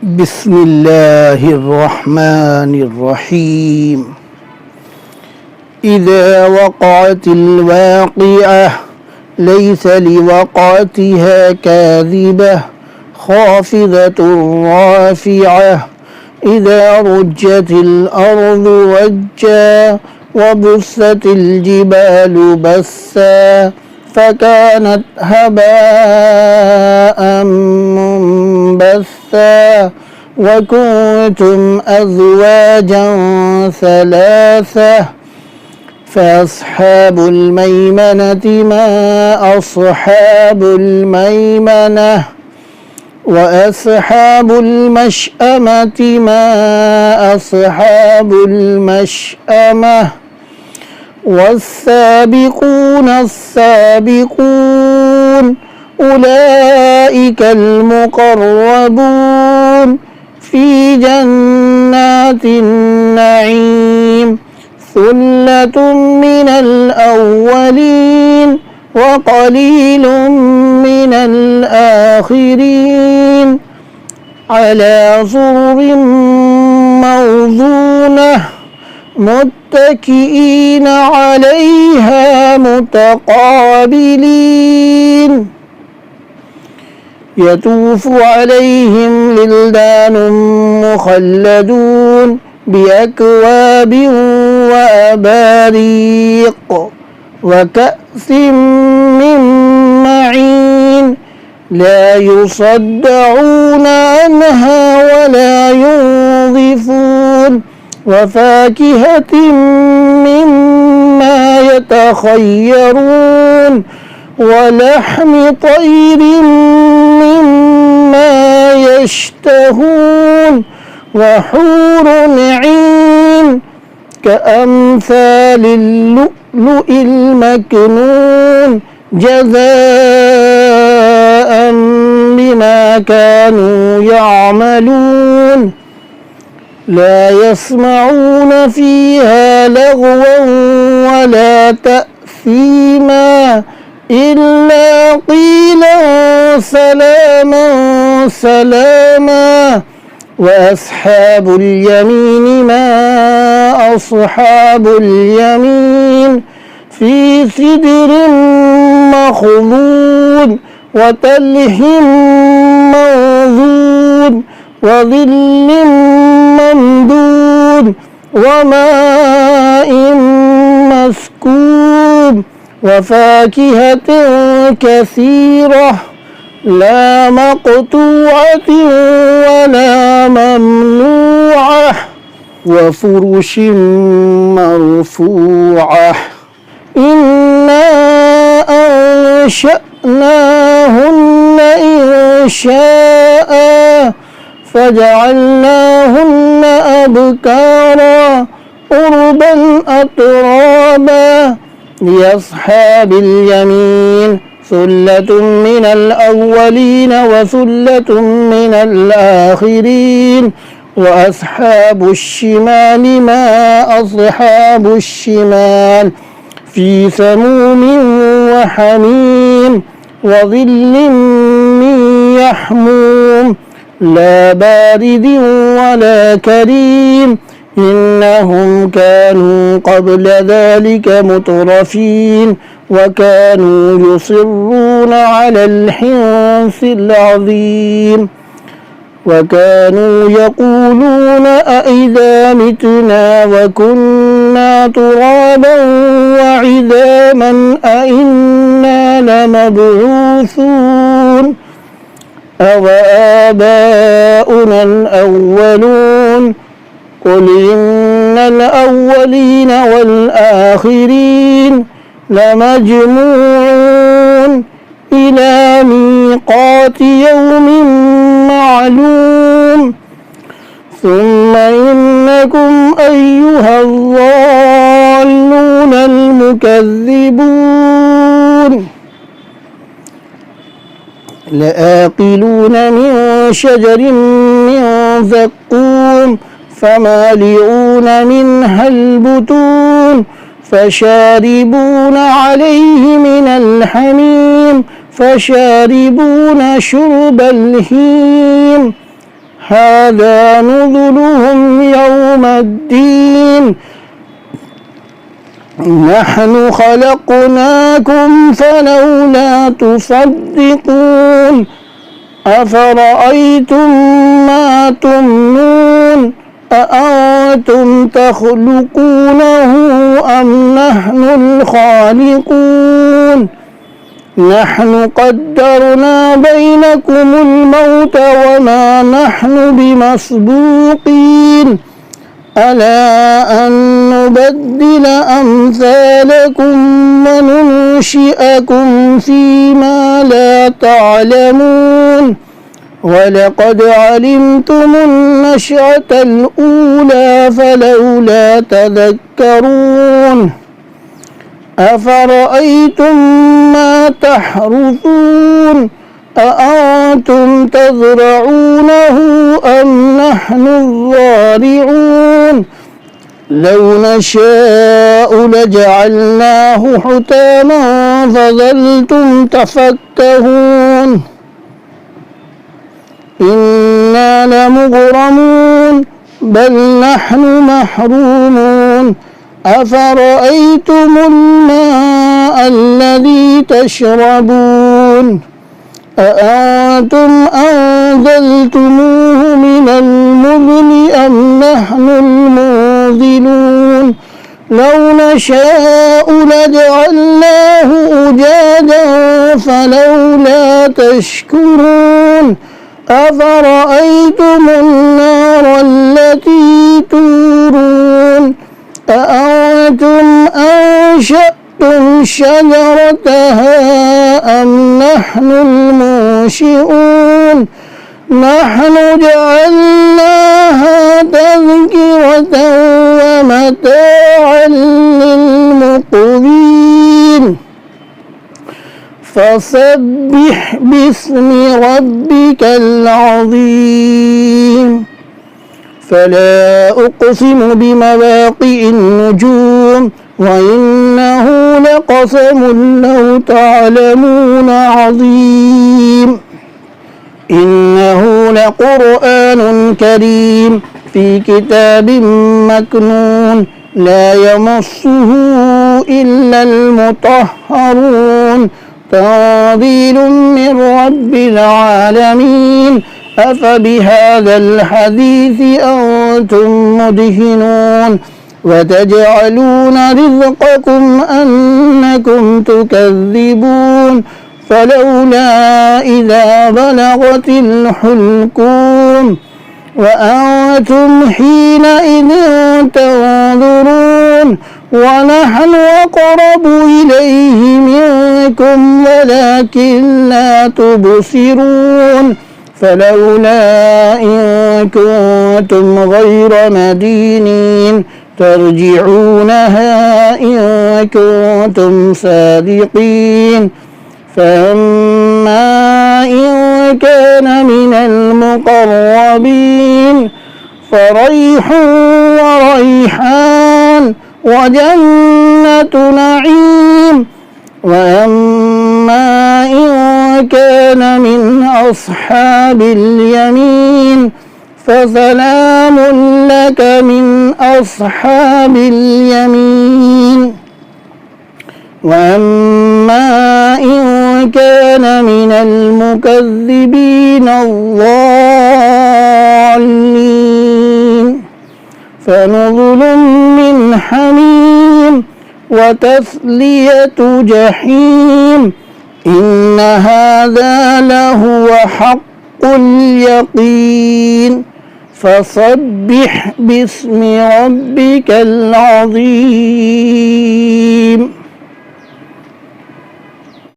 بسم الله الرحمن الرحيم. إذا وقعت الواقعة ليس لوقعتها كاذبة خافضة رافعة إذا رجت الأرض رجا وبست الجبال بسا فكانت هباء منبثا وكنتم أزواجا ثلاثة فأصحاب الميمنة ما أصحاب الميمنة وأصحاب المشأمة ما أصحاب المشأمة والسابقون السابقون أولئك المقربون في جنات النعيم ثلة من الأولين وقليل من الآخرين على سرر موضونة متكئين عليها متقابلين يطوف عليهم ولدان مخلدون بأكواب وأباريق وكأس من معين لا يصدعون عنها ولا ينظفون وفاكهة مما يتخيرون ولحم طير مما يشتهون وحور عين كأمثال اللؤلؤ المكنون جزاء بما كانوا يعملون لا يسمعون فيها لغوا ولا تأثيما إلا قيلا سلاما سلاما وأصحاب اليمين ما أصحاب اليمين في سدر مخضود وتلح منضود وظل ممدود وماء مسكوب وفاكهة كثيرة لا مقطوعة ولا ممنوعة وفرش مرفوعة إنا أنشأناهن إنشاء فجعلناهن أبكارا عربا أترابا لأصحاب اليمين ثلة من الأولين وثلة من الآخرين وأصحاب الشمال ما أصحاب الشمال في سموم وحميم وظل من يحموم لا بارد ولا كريم إنهم كانوا قبل ذلك مترفين وكانوا يصرون على الحنث العظيم وكانوا يقولون أئذا متنا وكنا ترابا وعظاما أئنا لمبعوثون أوآباؤنا الأولون قل إن الأولين والآخرين لمجموعون إلى ميقات يوم معلوم ثم إنكم أيها الضالون المكذبون لآكلون من شجر من زقوم فمالئون منها البطون فشاربون عليه من الحميم فشاربون شرب الهيم هذا نزلهم يوم الدين نحن خلقناكم فلولا تصدقون أفرأيتم ما تمنون أأنتم تخلقونه أم نحن الخالقون نحن قدرنا بينكم الموت وما نحن بمسبوقين ألا أن نبدل أمثالكم وننشئكم فيما لا تعلمون ولقد علمتم النشأة الأولى فلولا تذكرون أفرأيتم ما تحرثون أأنتم تزرعونه أم نحن الزارعون لو نشاء لجعلناه حطاما فظلتم تفكهون إنا لمغرمون بل نحن محرومون أفرأيتم الماء الذي تشربون أأنتم أنزلتموه من المزن أم نحن المنزلون لو نشاء لجعلناه أجاجا فلولا تشكرون أفرأيتم النار التي تورون أأنتم أنشأتم شجرتها أم نحن المنشئون نحن جعلناها تذكرة ومتاعا للمقوين فسبح باسم ربك العظيم فلا أقسم بمواقع النجوم وإنه لقسم لو تعلمون عظيم إنه لقرآن كريم في كتاب مكنون لا يمسه إلا المطهرون تنزيل من رب العالمين أفبهذا الحديث أنتم مدهنون وتجعلون رزقكم أنكم تكذبون فلولا إذا بلغت الحلقوم وأنتم حينئذ تنظرون ونحن أقرب إليه منكم ولكن لا تبصرون فلولا إن كنتم غير مدينين ترجعونها إن كنتم صادقين فأما إن كان من المقربين فريح وريحان وجنة نعيم وأما إن كان من أصحاب اليمين فسلام لك من أصحاب اليمين وأما إن كان من المكذبين الضالين فنزل من حميم وتسلية جحيم إن هذا لهو حق اليقين فسبح باسم ربك العظيم